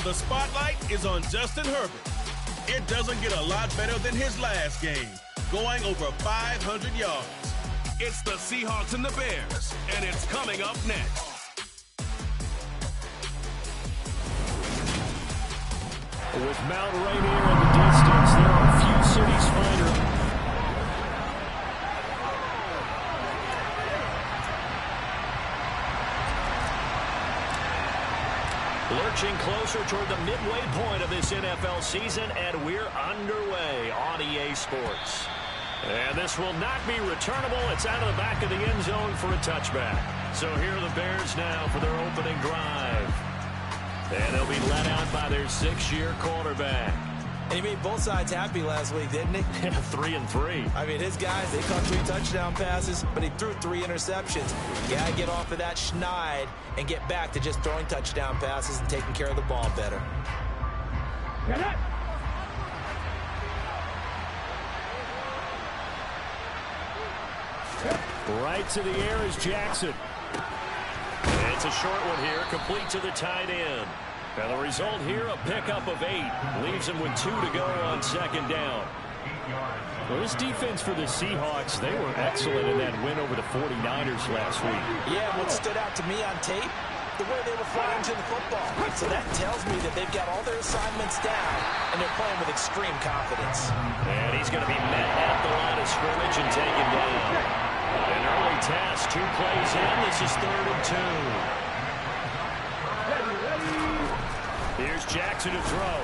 The spotlight is on Justin Herbert. It doesn't get a lot better than his last game, going over 500 yards. It's the Seahawks and the Bears, and it's coming up next. With Mount Rainier in the distance, there are few cities finer. Lurching closer toward the midway point of this NFL season, and we're underway on EA Sports. And this will not be returnable. It's out of the back of the end zone for a touchback. So here are the Bears now for their opening drive. And they'll be let out by their 6-year quarterback. And he made both sides happy last week, didn't he? 3-3. I mean, his guys, they caught 3 touchdown passes, but he threw 3 interceptions. You got to get off of that schneid and get back to just throwing touchdown passes and taking care of the ball better. Right to the air is Jackson. And it's a short one here, complete to the tight end. Now the result here, a pickup of 8. Leaves him with 2 to go on second down. Well, this defense for the Seahawks, they were excellent in that win over the 49ers last week. Yeah, what stood out to me on tape, the way they were flying to the football. So that tells me that they've got all their assignments down, and they're playing with extreme confidence. And he's going to be met at the line of scrimmage and taken down. An early task, 2 plays in. This is 3rd and 2. Here's Jackson to throw.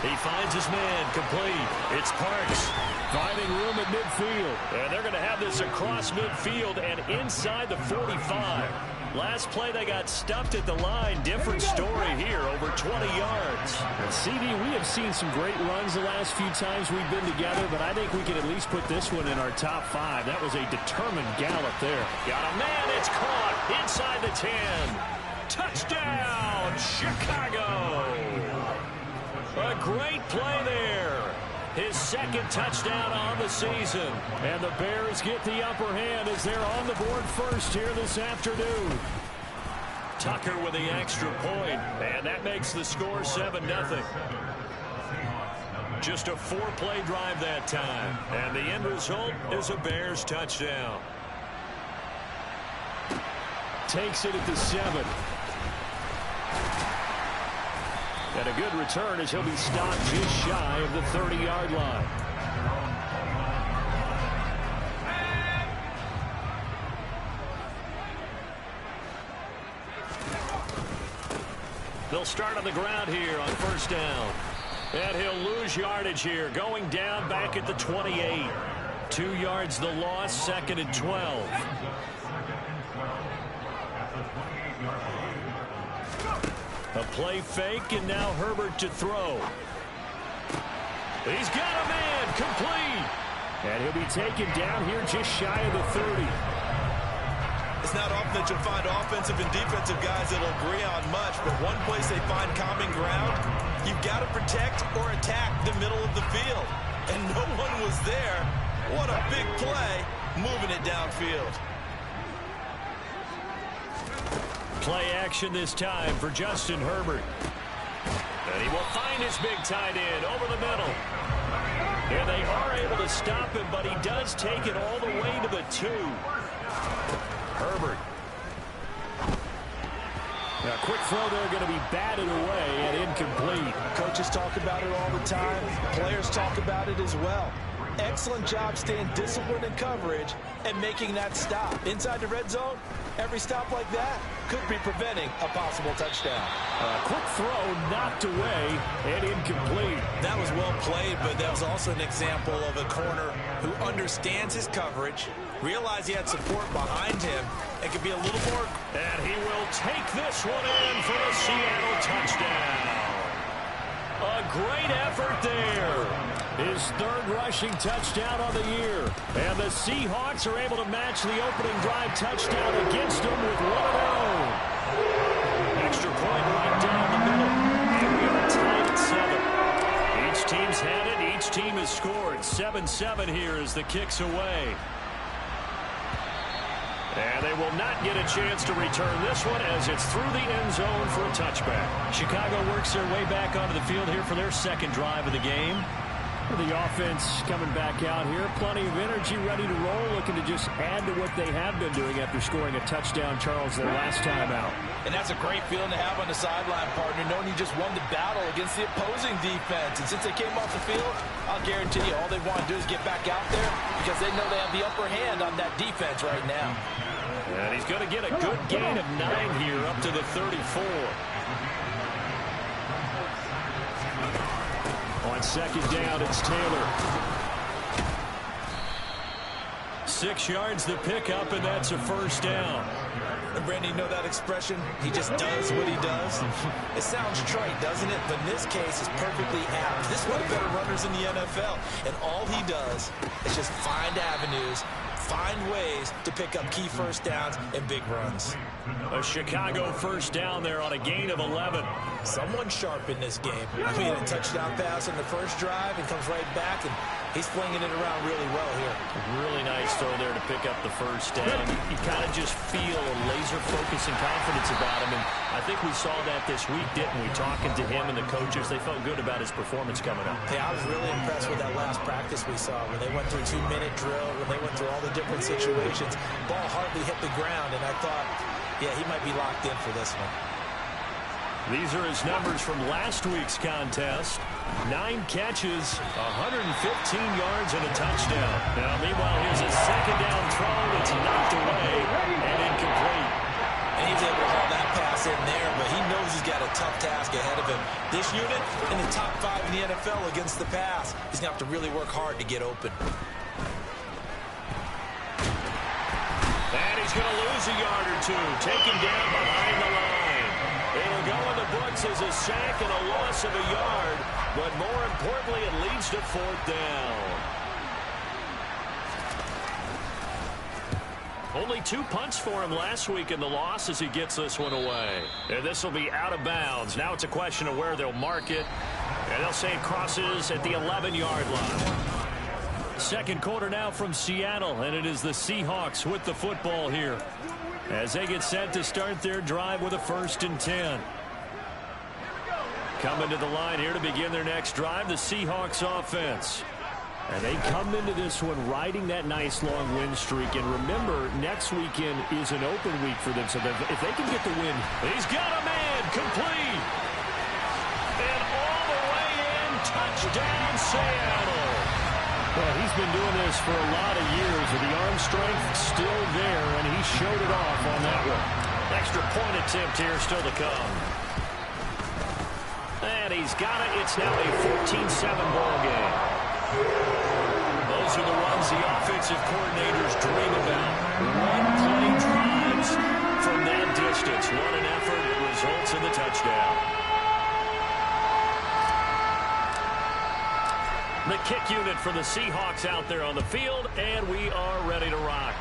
He finds his man, complete. It's Parks finding room at midfield. And they're going to have this across midfield and inside the 45. Last play, they got stuffed at the line. Different story here, over 20 yards. And CD, we have seen some great runs the last few times we've been together, but I think we can at least put this one in our top 5. That was a determined gallop there. Got a man, it's caught inside the 10. Touchdown, Chicago. A great play there. His 2nd touchdown on the season. And the Bears get the upper hand as they're on the board first here this afternoon. Tucker with the extra point, and that makes the score 7-0. Just a 4-play drive that time, and the end result is a Bears touchdown. Takes it at the 7. And a good return as he'll be stopped just shy of the 30-yard line. They'll start on the ground here on 1st down. And he'll lose yardage here, going down back at the 28. 2 yards the loss, 2nd and 12. A play fake, and now Herbert to throw. He's got a man, complete. And he'll be taken down here just shy of the 30. It's not often that you'll find offensive and defensive guys that'll agree on much, but one place they find common ground, you've got to protect or attack the middle of the field. And no one was there. What a big play, moving it downfield. Play action this time for Justin Herbert. And he will find his big tight end over the middle. And they are able to stop him, but he does take it all the way to the 2. Herbert. Now, quick throw there, going to be batted away and incomplete. Coaches talk about it all the time. Players talk about it as well. Excellent job staying disciplined in coverage and making that stop. Inside the red zone, every stop like that could be preventing a possible touchdown. Quick throw knocked away and incomplete. That was well played, but that was also an example of a corner who understands his coverage, realized he had support behind him, and could be a little more. And he will take this one in for a Seattle touchdown. A great effort there. His 3rd rushing touchdown on the year. And the Seahawks are able to match the opening drive touchdown against them with one of their own. Extra point right down the middle. And we are tied at 7. Each team's had it. Each team has scored. 7-7 here as the kick's away. And they will not get a chance to return this one as it's through the end zone for a touchback. Chicago works their way back onto the field here for their second drive of the game. The offense coming back out here. Plenty of energy, ready to roll, looking to just add to what they have been doing after scoring a touchdown, Charles, their last time out. And that's a great feeling to have on the sideline, partner, knowing you just won the battle against the opposing defense. And since they came off the field, I'll guarantee you all they want to do is get back out there because they know they have the upper hand on that defense right now. And he's going to get a good gain of 9 here up to the 34. On second down, it's Taylor. 6 yards the pickup, and that's a first down. And Brandon, you know that expression? He just does what he does. It sounds trite, doesn't it? But in this case, it's perfectly apt. This is one of the better runners in the NFL. And all he does is just find avenues, find ways to pick up key first downs and big runs. A Chicago first down there on a gain of 11. Someone sharp in this game. I mean, a touchdown pass on the first drive and comes right back, and he's flinging it around really well here. Really nice throw there to pick up the first down. You kind of just feel a laser focus and confidence about him, and I think we saw that this week, didn't we? Talking to him and the coaches, they felt good about his performance coming up. Hey, I was really impressed with that last practice we saw when they went through a 2-minute drill, when they went through all the different situations. Ball hardly hit the ground, and I thought, yeah, he might be locked in for this one. These are his numbers from last week's contest. 9 catches, 115 yards, and a touchdown. Now, meanwhile, here's a second down throw that's knocked away and incomplete. And he's able to haul that pass in there, but he knows he's got a tough task ahead of him. This unit in the top 5 in the NFL against the pass. He's going to have to really work hard to get open. And he's going to lose a yard or two. Taken down behind the line. It'll go in the books as a sack and a loss of a yard, but more importantly, it leads to 4th down. Only 2 punts for him last week in the loss as he gets this one away. And this will be out of bounds. Now it's a question of where they'll mark it, and they'll say it crosses at the 11-yard line. Second quarter now from Seattle, and it is the Seahawks with the football here as they get set to start their drive with a 1st and 10. Coming to the line here to begin their next drive, the Seahawks offense. And they come into this one riding that nice long win streak. And remember, next weekend is an open week for them. So if they can get the win, he's got a man complete. And all the way in, touchdown Seattle. Well, he's been doing this for a lot of years, and the arm strength still there, and he showed it off on that one. Extra point attempt here still to come. And he's got it. It's now a 14-7 ball game. Those are the runs the offensive coordinators dream about. One-play drives from that distance. What an effort. It results in the touchdown. The kick unit for the Seahawks out there on the field, and we are ready to rock.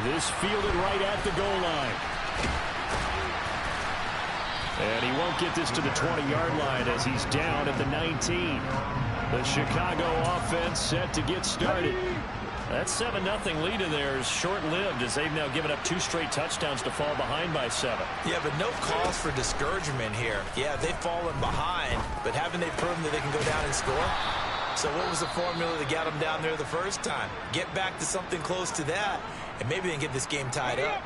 This fielded right at the goal line. And he won't get this to the 20-yard line as he's down at the 19. The Chicago offense set to get started. That 7-0 lead in there is short-lived as they've now given up 2 straight touchdowns to fall behind by 7. Yeah, but no cause for discouragement here. Yeah, they've fallen behind, but haven't they proven that they can go down and score? So what was the formula that got them down there the first time? Get back to something close to that, and maybe they can get this game tied up.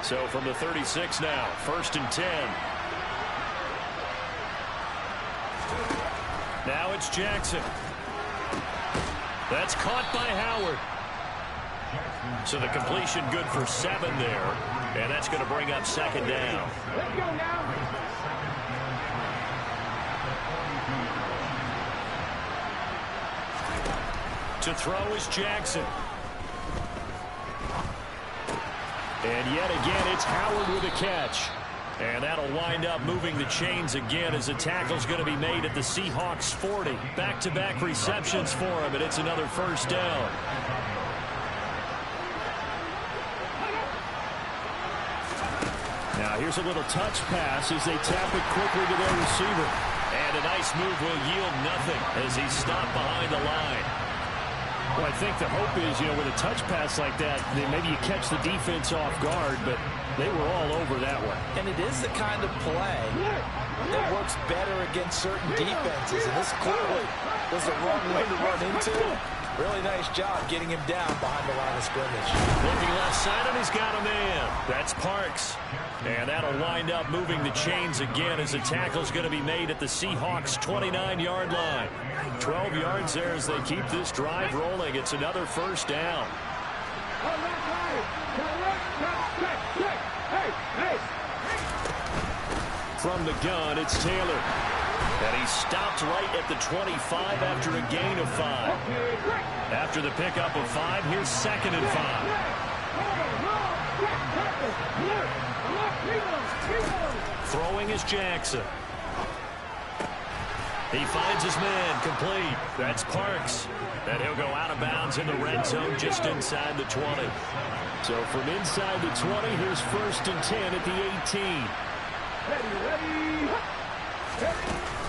So from the 36 now, 1st and 10. Now it's Jackson. That's caught by Howard. So the completion good for 7 there. And that's going to bring up 2nd down. Let's go now. To throw is Jackson. And yet again, it's Howard with a catch. And that'll wind up moving the chains again as the tackle's going to be made at the Seahawks 40. Back-to-back receptions for him, and it's another 1st down. Now here's a little touch pass as they tap it quickly to their receiver. And a nice move will yield nothing as he's stopped behind the line. Well, I think the hope is, with a touch pass like that, maybe you catch the defense off guard, but they were all over that one. And it is the kind of play that works better against certain defenses, and this clearly was the wrong way to run into. Really nice job getting him down behind the line of scrimmage. Looking left side, and he's got a man. That's Parks. And that'll wind up moving the chains again as the tackle's going to be made at the Seahawks' 29-yard line. 12 yards there as they keep this drive rolling. It's another first down. From the gun, it's Taylor. And he stopped right at the 25 after a gain of 5. After the pickup of 5, here's 2nd and 5. Throwing is Jackson. He finds his man, complete. That's Parks. And he'll go out of bounds in the red zone just inside the 20. So from inside the 20, here's 1st and 10 at the 18.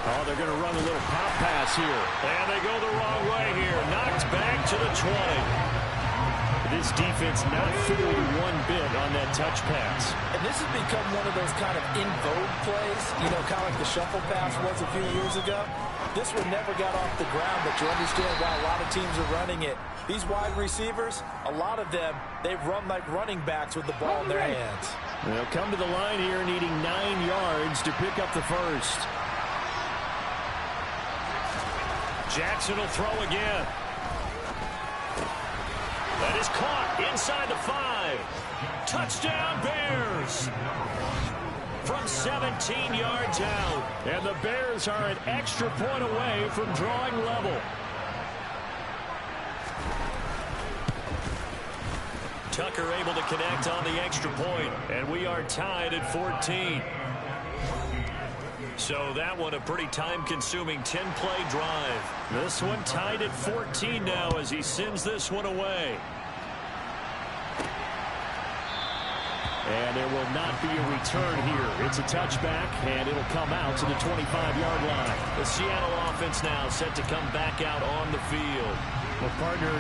Oh, they're going to run a little pop pass here. And they go the wrong way here. Knocked back to the 20. This defense not fooled one bit on that touch pass. And this has become one of those kind of in vogue plays, kind of like the shuffle pass was a few years ago. This one never got off the ground, but you understand why a lot of teams are running it. These wide receivers, a lot of them, they run like running backs with the ball in their hands. They'll come to the line here needing 9 yards to pick up the first. Jackson will throw again. That is caught inside the 5. Touchdown, Bears. From 17 yards out. And the Bears are an extra point away from drawing level. Tucker able to connect on the extra point. And we are tied at 14. So that one a pretty time-consuming 10-play drive. This one tied at 14 now as he sends this one away. And there will not be a return here. It's a touchback, and it'll come out to the 25-yard line. The Seattle offense now set to come back out on the field. Well, partner,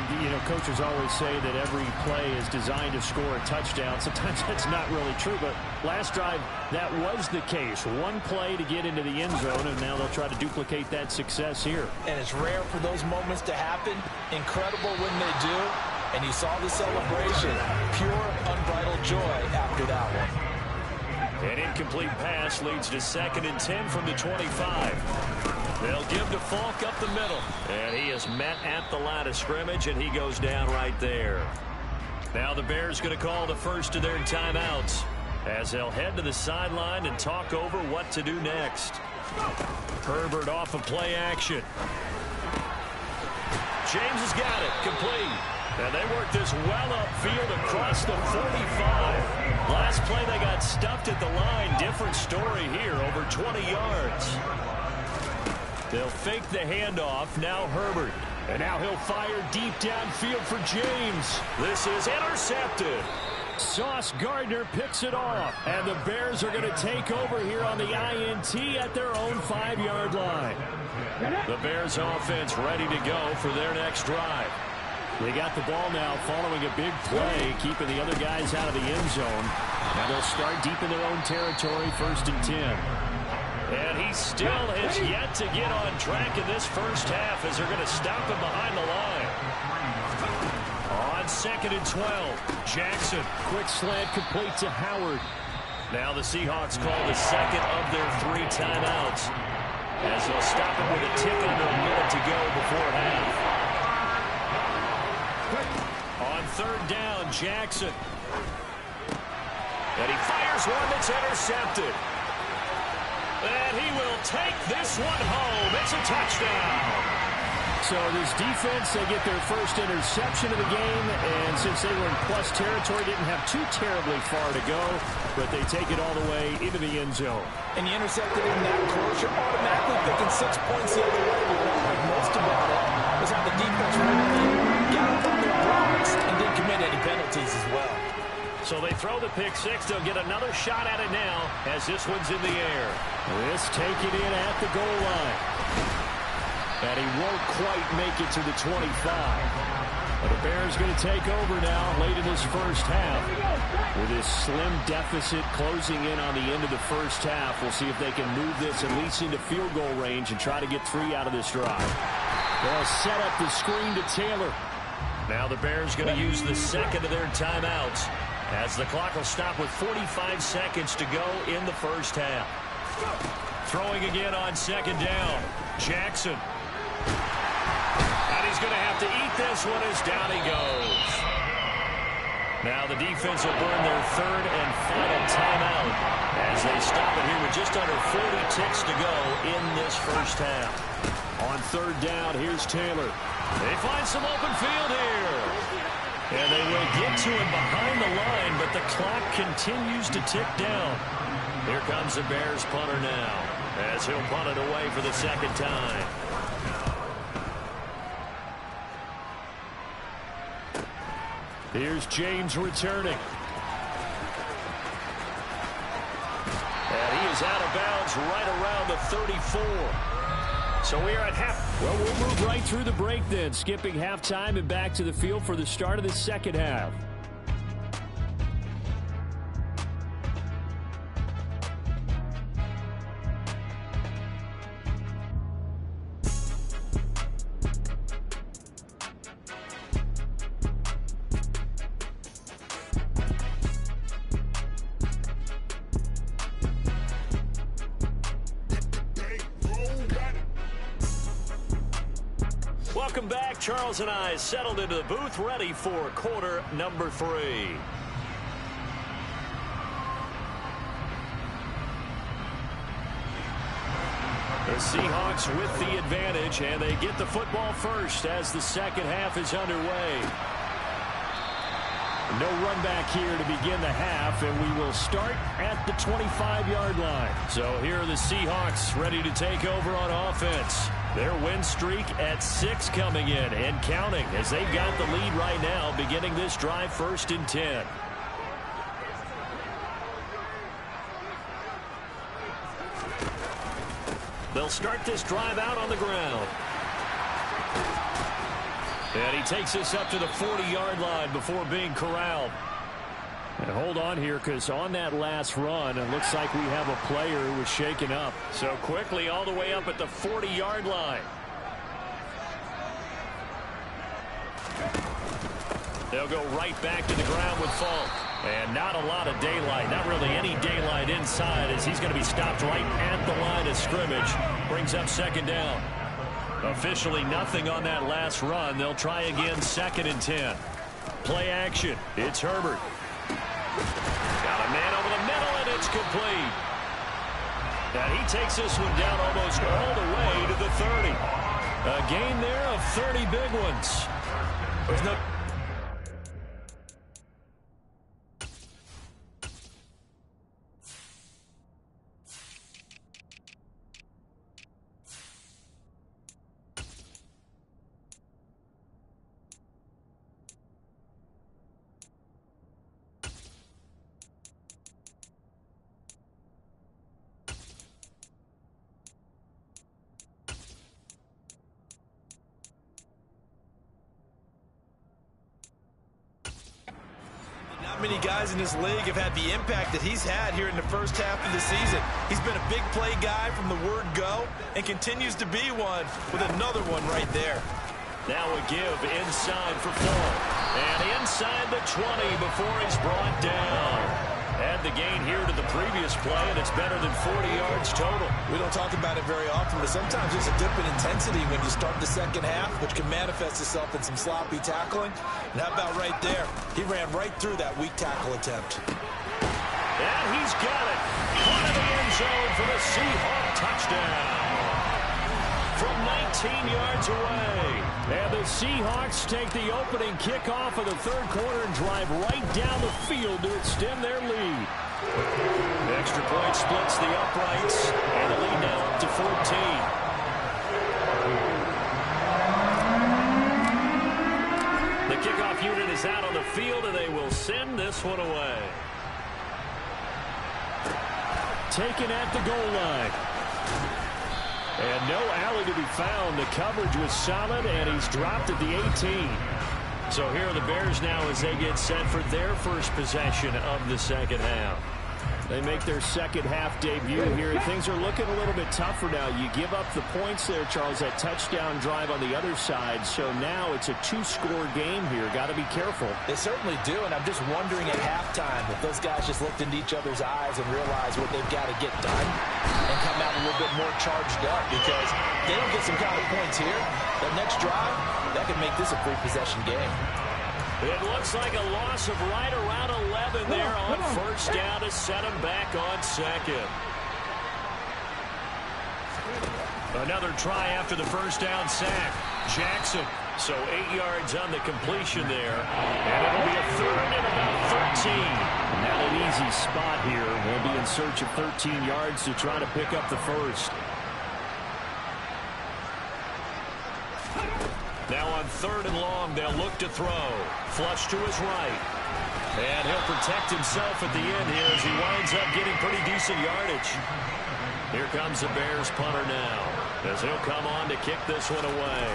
coaches always say that every play is designed to score a touchdown. Sometimes that's not really true, but last drive, that was the case. One play to get into the end zone, and now they'll try to duplicate that success here. And it's rare for those moments to happen. Incredible when they do. And you saw the celebration. Pure, unbridled joy after that one. An incomplete pass leads to 2nd and 10 from the 25. They'll give to Falk up the middle. And he is met at the line of scrimmage, and he goes down right there. Now the Bears going to call the first of their timeouts as they'll head to the sideline and talk over what to do next. Herbert off of play action. James has got it. Complete. And they work this well upfield across the 45. Last play they got stuffed at the line. Different story here, over 20 yards. They'll fake the handoff. Now Herbert. And now he'll fire deep downfield for James. This is intercepted. Sauce Gardner picks it off. And the Bears are going to take over here on the INT at their own 5-yard line. The Bears offense ready to go for their next drive. They got the ball now following a big play, keeping the other guys out of the end zone. Now they'll start deep in their own territory, 1st and 10. And he still has yet to get on track in this first half as they're going to stop him behind the line. On 2nd and 12, Jackson. Quick slant complete to Howard. Now the Seahawks call the second of their 3 timeouts as they'll stop him with a tick under a minute to go before half. On 3rd down, Jackson. And he fires one that's intercepted. And he will take this one home. It's a touchdown. So this defense, they get their first interception of the game, and since they were in plus territory, didn't have too terribly far to go, but they take it all the way into the end zone. And you intercepted in that close, you're automatically picking 6 points the other way. But what I like most about it was how the defense really got up on their blocks and didn't commit any penalties as well. So they throw the pick 6. They'll get another shot at it now as this one's in the air. This taken in at the goal line. And he won't quite make it to the 25. The Bears going to take over now late in this first half. With this slim deficit closing in on the end of the first half, we'll see if they can move this at least into field goal range and try to get 3 out of this drive. They'll set up the screen to Taylor. Now the Bears going to use the second of their timeouts as the clock will stop with 45 seconds to go in the first half. Throwing again on second down. Jackson. And he's going to have to eat this one as down he goes. Now the defense will burn their third and final timeout as they stop it here with just under 40 ticks to go in this first half. On third down, here's Taylor. They find some open field here. And they will get to him behind the line, but the clock continues to tick down. Here comes the Bears punter now as he'll punt it away for the second time. Here's James returning. And he is out of bounds right around the 34. So we are at half. Well, we'll move right through the break then, skipping halftime and back to the field for the start of the second half. Welcome back. Charles and I settled into the booth, ready for quarter number 3. The Seahawks with the advantage, and they get the football first as the second half is underway. No run back here to begin the half, and we will start at the 25-yard line. So here are the Seahawks ready to take over on offense. Their win streak at 6 coming in and counting as they've got the lead right now, beginning this drive 1st and 10. They'll start this drive out on the ground. And he takes this up to the 40-yard line before being corralled. And hold on here, because on that last run, it looks like we have a player who was shaken up. So quickly all the way up at the 40-yard line. They'll go right back to the ground with Falk. And not a lot of daylight, not really any daylight inside, as he's going to be stopped right at the line of scrimmage. Brings up second down. Officially nothing on that last run. They'll try again 2nd and 10. Play action. It's Herbert. Got a man over the middle, and it's complete. And he takes this one down almost all the way to the 30. A gain there of 30 big ones. There's no... Many guys in this league have had the impact that he's had here in the first half of the season. He's been a big play guy from the word go and continues to be one with another one right there. Now a give inside for Falk. And inside the 20 before he's brought down. Add the gain here to the previous play, and it's better than 40 yards total. We don't talk about it very often, but sometimes there's a dip in intensity when you start the second half, which can manifest itself in some sloppy tackling. And how about right there? He ran right through that weak tackle attempt. And he's got it. Caught in the end zone for the Seahawk touchdown. From 19 yards away. And the Seahawks take the opening kickoff of the third quarter and drive right down the field to extend their lead. The extra point splits the uprights, and the lead now up to 14. The kickoff unit is out on the field, and they will send this one away. Taken at the goal line. And no alley to be found. The coverage was solid, and he's dropped at the 18. So here are the Bears now as they get set for their first possession of the second half. They make their second half debut here. Things are looking a little bit tougher now. You give up the points there, Charles, that touchdown drive on the other side. So now it's a two-score game here. Got to be careful. They certainly do, and I'm just wondering at halftime if those guys just looked into each other's eyes and realized what they've got to get done and come out a little bit more charged up, because they don't get some kind of points here. The next drive, that could make this a free-possession game. It looks like a loss of right around 11 there on first down to set him back on second. Another try after the first down sack. Jackson. So 8 yards on the completion there. And it'll be a third and about 13. Not an easy spot here. We'll be in search of 13 yards to try to pick up the first. Now on third and long, they'll look to throw. Flush to his right. And he'll protect himself at the end here as he winds up getting pretty decent yardage. Here comes the Bears punter now, as he'll come on to kick this one away.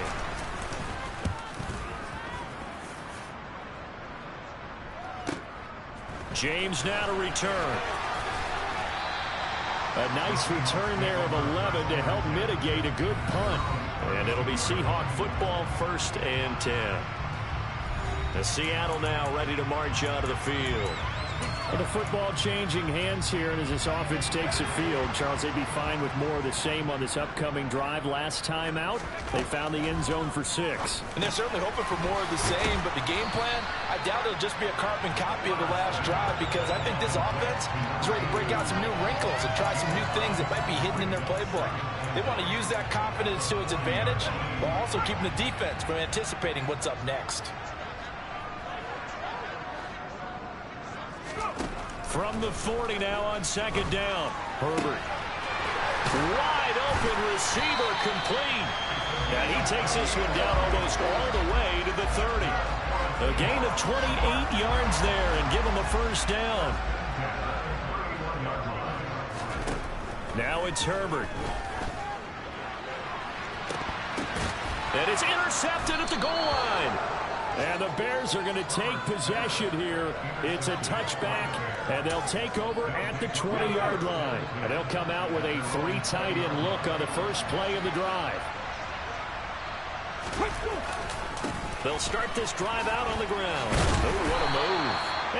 James now to return. A nice return there of 11 to help mitigate a good punt. And it'll be Seahawk football, 1st and 10. The Seattle now ready to march out of the field. And the football changing hands here, and as this offense takes the field, Charles, they'd be fine with more of the same on this upcoming drive. Last time out, they found the end zone for 6. And they're certainly hoping for more of the same, but the game plan, I doubt it'll just be a carbon copy of the last drive, because I think this offense is ready to break out some new wrinkles and try some new things that might be hidden in their playbook. They want to use that confidence to its advantage while also keeping the defense from anticipating what's up next. From the 40 now on second down. Herbert. Wide open receiver, complete. And he takes this one down almost all the way to the 30. A gain of 28 yards there and give him a first down. Now it's Herbert. And it's intercepted at the goal line. And the Bears are going to take possession here. It's a touchback, and they'll take over at the 20-yard line. And they'll come out with a 3 tight end look on the first play of the drive. They'll start this drive out on the ground. Oh, what a move.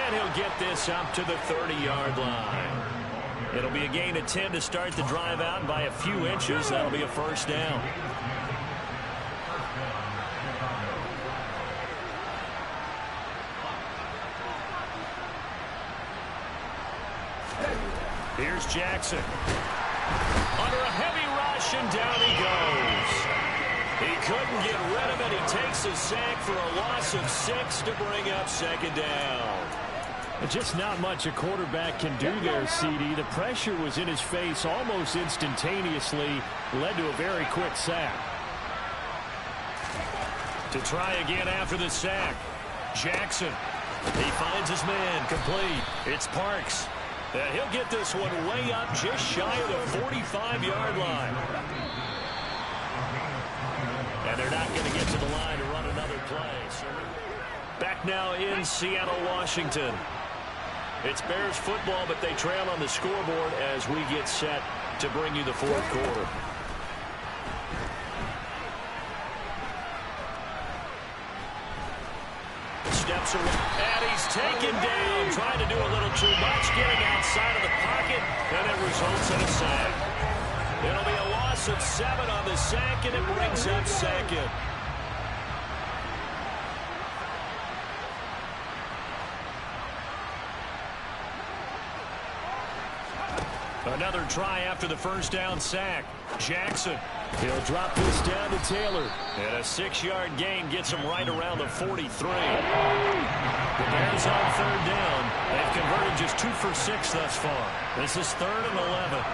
And he'll get this up to the 30-yard line. It'll be a gain of 10 to start the drive out, and by a few inches, that'll be a first down. Here's Jackson. Under a heavy rush, and down he goes. He couldn't get rid of it. He takes a sack for a loss of 6 to bring up second down. Just not much a quarterback can do there, CD. The pressure was in his face almost instantaneously, led to a very quick sack. To try again after the sack. Jackson. He finds his man, complete. It's Parks. And he'll get this one way up just shy of the 45-yard line. And they're not going to get to the line to run another play. So back now in Seattle, Washington. It's Bears football, but they trail on the scoreboard as we get set to bring you the fourth quarter. Steps away, and he's taken down, trying to do a little too much, getting outside of the pocket, and it results in a sack. It'll be a loss of 7 on the sack, and it brings up second. Another try after the first down sack. Jackson. He'll drop this down to Taylor. And a 6-yard gain gets him right around the 43. The Bears on third down. They've converted just 2 for 6 thus far. This is 3rd and 11.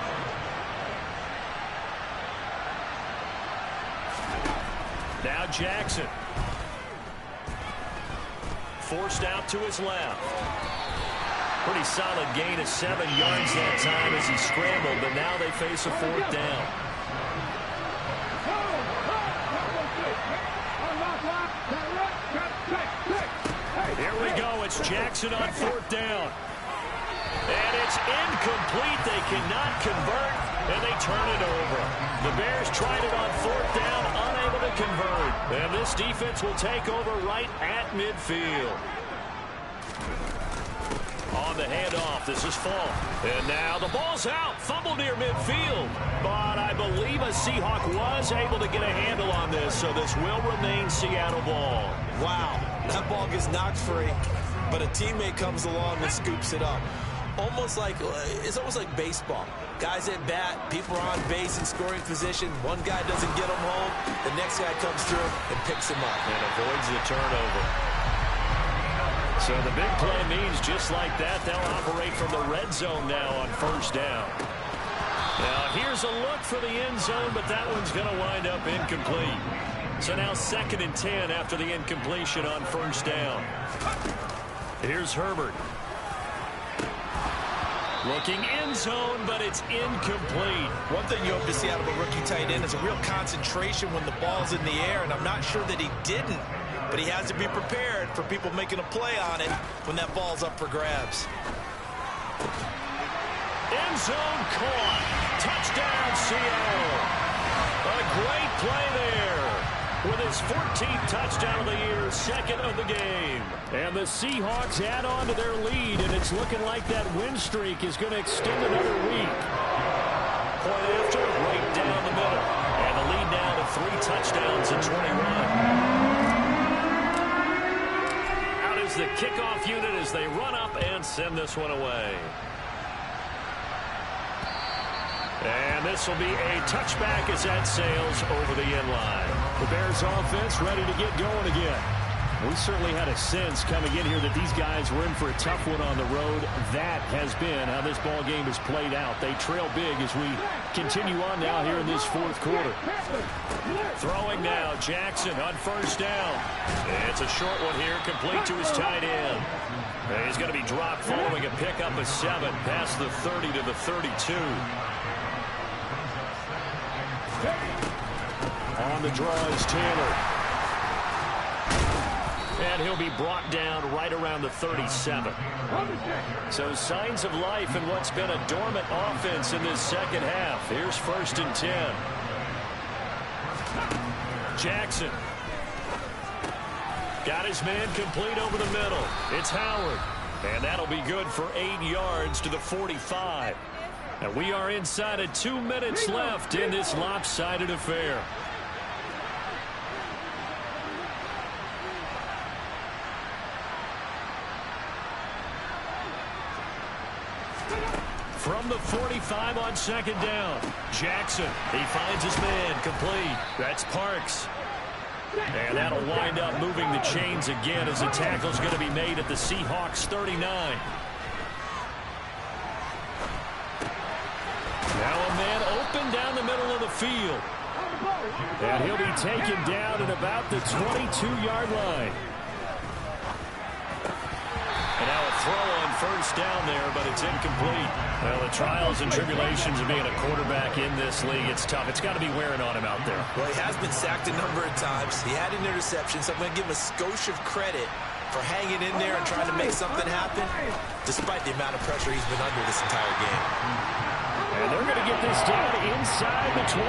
Now Jackson. Forced out to his left. Pretty solid gain of 7 yards that time as he scrambled, but now they face a 4th down. It's Jackson on 4th down. And it's incomplete. They cannot convert, and they turn it over. The Bears tried it on 4th down, unable to convert. And this defense will take over right at midfield. On the handoff, this is Fall. And now the ball's out. Fumble near midfield. But I believe a Seahawk was able to get a handle on this, so this will remain Seattle ball. Wow, that ball gets knocked free, but a teammate comes along and scoops it up. It's almost like baseball. Guys at bat, people are on base in scoring position. One guy doesn't get him home. The next guy comes through and picks him up. And avoids the turnover. So the big play means just like that, they'll operate from the red zone now on 1st down. Now here's a look for the end zone, but that one's going to wind up incomplete. So now 2nd and 10 after the incompletion on 1st down. Here's Herbert. Looking end zone, but it's incomplete. One thing you hope to see out of a rookie tight end is a real concentration when the ball's in the air, and I'm not sure that he didn't, but he has to be prepared for people making a play on it when that ball's up for grabs. End zone caught. Touchdown, Seattle. A great play there. With his 14th touchdown of the year, 2nd of the game. And the Seahawks add on to their lead, and it's looking like that win streak is going to extend another week. Point after, right down the middle. And the lead now to 3 touchdowns and 21. Out is the kickoff unit as they run up and send this one away. And this will be a touchback as that sails over the end line. The Bears offense ready to get going again. We certainly had a sense coming in here that these guys were in for a tough one on the road. That has been how this ball game has played out. They trail big as we continue on now here in this 4th quarter. Throwing now, Jackson on 1st down. It's a short one here, complete to his tight end. And he's going to be dropped following a pickup of 7 past the 30 to the 32. On the draw is Taylor. And he'll be brought down right around the 37. So signs of life in what's been a dormant offense in this 2nd half. Here's 1st and 10. Jackson. Got his man complete over the middle. It's Howard. And that'll be good for 8 yards to the 45. And we are inside of 2 minutes left in this lopsided affair. From the 45 on 2nd down. Jackson, he finds his man complete. That's Parks. And that'll wind up moving the chains again as the tackle's going to be made at the Seahawks 39. Now a man open down the middle of the field. And he'll be taken down at about the 22-yard line. And now a throw on 1st down there, but it's incomplete. Well, the trials and tribulations of being a quarterback in this league, it's tough. It's got to be wearing on him out there. Well, he has been sacked a number of times. He had an interception, so I'm going to give him a skosh of credit for hanging in there and trying to make something happen, despite the amount of pressure he's been under this entire game. And they're going to get this down inside the 20.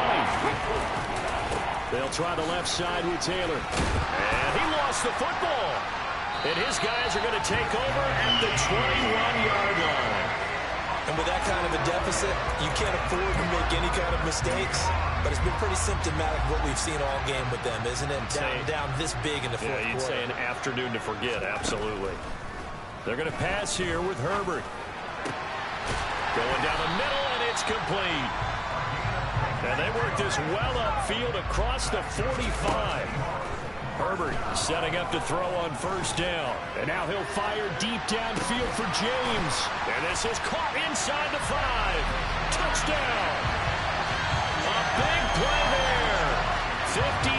They'll try the left side with Taylor. And he lost the football. And his guys are going to take over at the 21-yard line. And with that kind of a deficit, you can't afford to make any kind of mistakes. But it's been pretty symptomatic of what we've seen all game with them, isn't it? Down this big in the 4th quarter. You'd say an afternoon to forget, absolutely. They're going to pass here with Herbert. Going down the middle, and it's complete. And they work this well upfield across the 45. Herbert setting up to throw on 1st down. And now he'll fire deep downfield for James. And this is caught inside the 5. Touchdown. A big play there. 53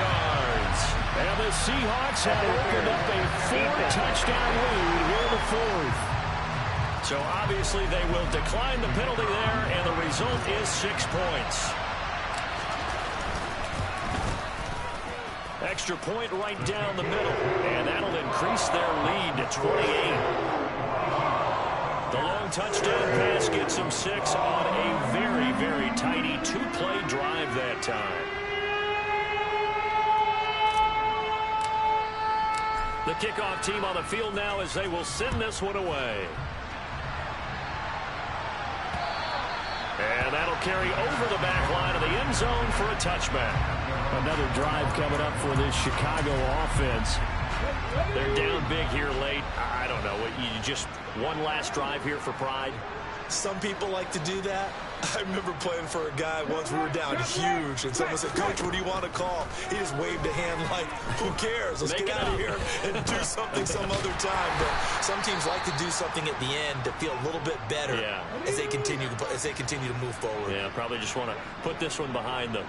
yards. And the Seahawks have opened up a 4-touchdown lead here in the 4th. So obviously they will decline the penalty there, and the result is 6 points. extra point right down the middle. And that'll increase their lead to 28. The long touchdown pass gets them 6 on a very, very tidy 2-play drive that time. The kickoff team on the field now as they will send this one away. And that'll carry over the back line of the end zone for a touchback. Another drive coming up for this Chicago offense. They're down big here late. I don't know. You just one last drive here for pride? Some people like to do that. I remember playing for a guy once. We were down huge, and someone said, "Coach, what do you want to call?" He just waved a hand like, "Who cares? Let's get out of here and do something some other time." But some teams like to do something at the end to feel a little bit better as they continue to move forward. Yeah, probably just want to put this one behind them.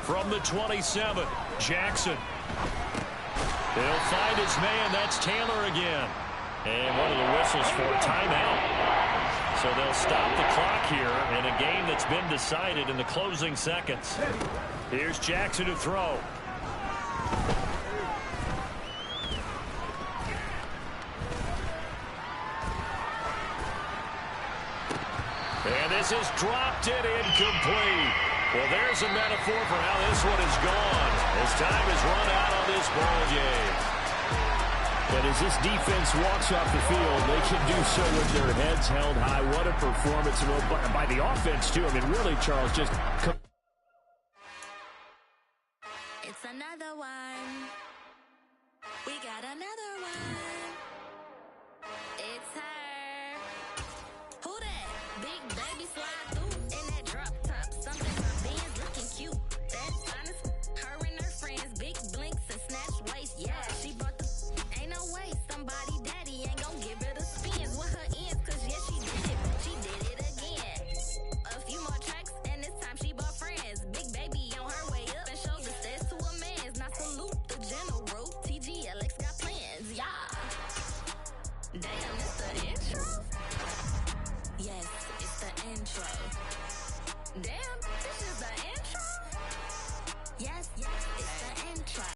From the 27, Jackson. They'll find his man. That's Taylor again. And one of the whistles for a timeout. So they'll stop the clock here in a game that's been decided in the closing seconds. Here's Jackson to throw. And this is dropped it incomplete. Well, there's a metaphor for how this one is gone. As time is run out on this ball game. And as this defense walks off the field, they can do so with their heads held high. What a performance by the offense, too. I mean, really, Charles, just... It's another one. We got another one. It's her. Who that? Big baby slide through in that drop top. Something my Benz looking cute. That's honest. Her and her friends, big blinks and snatch waist. Yeah, she brought the... Ain't no way somebody daddy ain't gonna give her the spins with her ends. Cause yeah, she did it. She did it again. A few more tracks and this time she bought friends. Big baby on her way up and showed the stairs to a man's. Now salute the general. TGLX got plans. Yeah. Damn, it's the intro? Yes, it's the intro. Damn, this is